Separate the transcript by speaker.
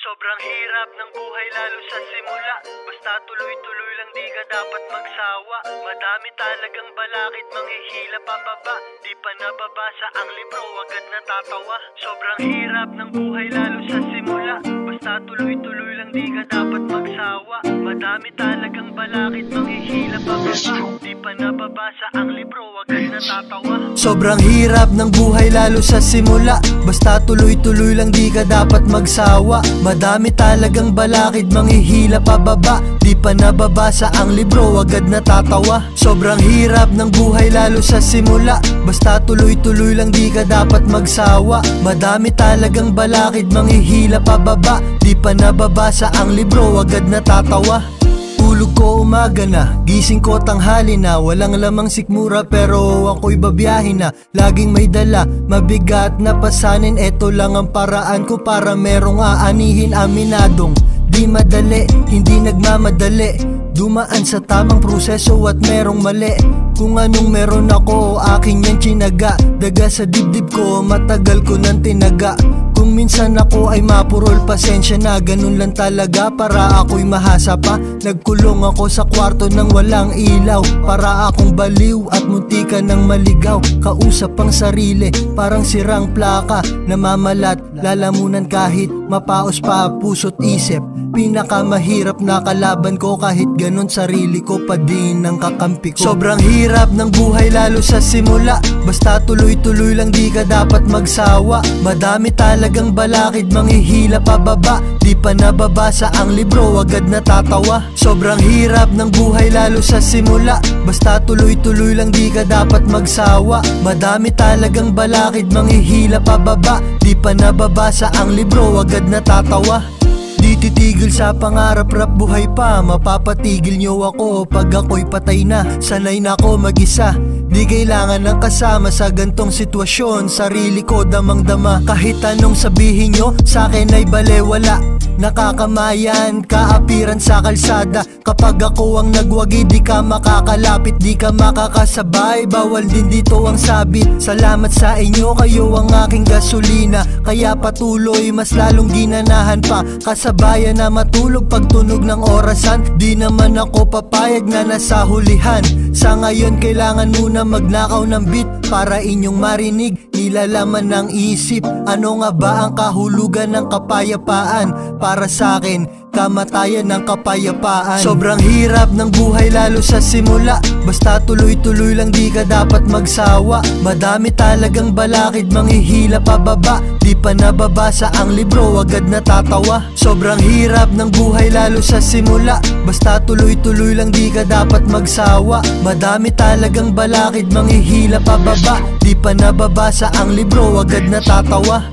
Speaker 1: Sobrang hirap ng buhay lalo sa simula. Basta tuloy-tuloy lang, di ka dapat magsawa. Madami talagang balakid, manghihila pababa. Di pa nababasa ang libro, agad natatawa. Sobrang hirap ng buhay lalo sa simula. Basta tuloy-tuloy lang, di ka dapat magsawa. Madami talagang balakid, manghihila pababa. Di pa nababasa ang libro, agad natatawa. Sobrang hirap ng buhay lalo sa simula. Basta tuloy-tuloy lang, di ka dapat magsawa. Madami talagang balakid, manghihila pababa. Di pa nababasa ang libro, agad natatawa. Sobrang hirap ng buhay lalo sa simula. Basta tuloy-tuloy lang, di ka dapat magsawa. Madami talagang balakid, manghihila pababa. Di pa nababasa ang libro, agad natatawa. Tulog ko umaga na, gising ko tanghali na. Walang lamang sikmura pero ako'y babiyahin na. Laging may dala, mabigat na pasanin. Eto lang ang paraan ko para merong aanihin. Aminadong di madali, hindi nagmamadali. Dumaan sa tamang proseso at merong mali. Kung anong meron ako, aking yan tsinaga. Daga sa dibdib ko, matagal ko nang tinaga. Kung minsan ako ay mapurol, pasensya na. Ganun lang talaga para ako'y mahasa pa. Nagkulong ako sa kwarto nang walang ilaw. Para akong baliw at muntika ng maligaw. Kausap ang sarili, parang sirang plaka. Namamalat, lalamunan kahit mapaos pa puso't isip. Pinakamahirap na kalaban ko, kahit ganun sarili ko pa din ang kakampi ko. Sobrang hirap ng buhay lalo sa simula. Basta tuloy-tuloy lang, di ka dapat magsawa. Madami talagang balakid, manghihila pababa. Di pa nababasa ang libro, agad natatawa. Sobrang hirap ng buhay lalo sa simula. Basta tuloy-tuloy lang, di ka dapat magsawa. Madami talagang balakid, manghihila pababa. Di pa nababasa ang libro, agad natatawa. Di titigil sa pangarap, rap buhay pa. Mapapatigil nyo ako pag ako'y patay na. Sanay na ako mag-isa, di kailangan ng kasama sa gantong sitwasyon. Sarili ko damang-dama, kahit anong sabihin nyo sa'kin ay balewala. Nakakamayan, kaapiran sa kalsada. Kapag ako ang nagwagi, di ka makakalapit, di ka makakasabay. Bawal din dito ang sabit. Salamat sa inyo, kayo ang aking gasolina. Kaya patuloy, mas lalong ginanahan pa. Kasabayan na matulog pag tunog ng orasan. Di naman ako papayag na nasa hulihan. Sa ngayon kailangan muna magnakaw ng beat para inyong marinig, nilalaman ng isip. Ano nga ba ang kahulugan ng kapayapaan? Para sa akin, kamatayan ng kapayapaan. Sobrang hirap ng buhay lalo sa simula. Basta tuloy-tuloy lang, di ka dapat magsawa. Madami talagang balakid, manghihila pababa. Di pa nababasa ang libro, agad natatawa. Sobrang hirap ng buhay lalo sa simula. Basta tuloy-tuloy lang, di ka dapat magsawa. Madami talagang balakid, manghihila pababa. Di pa nababasa ang libro, agad natatawa.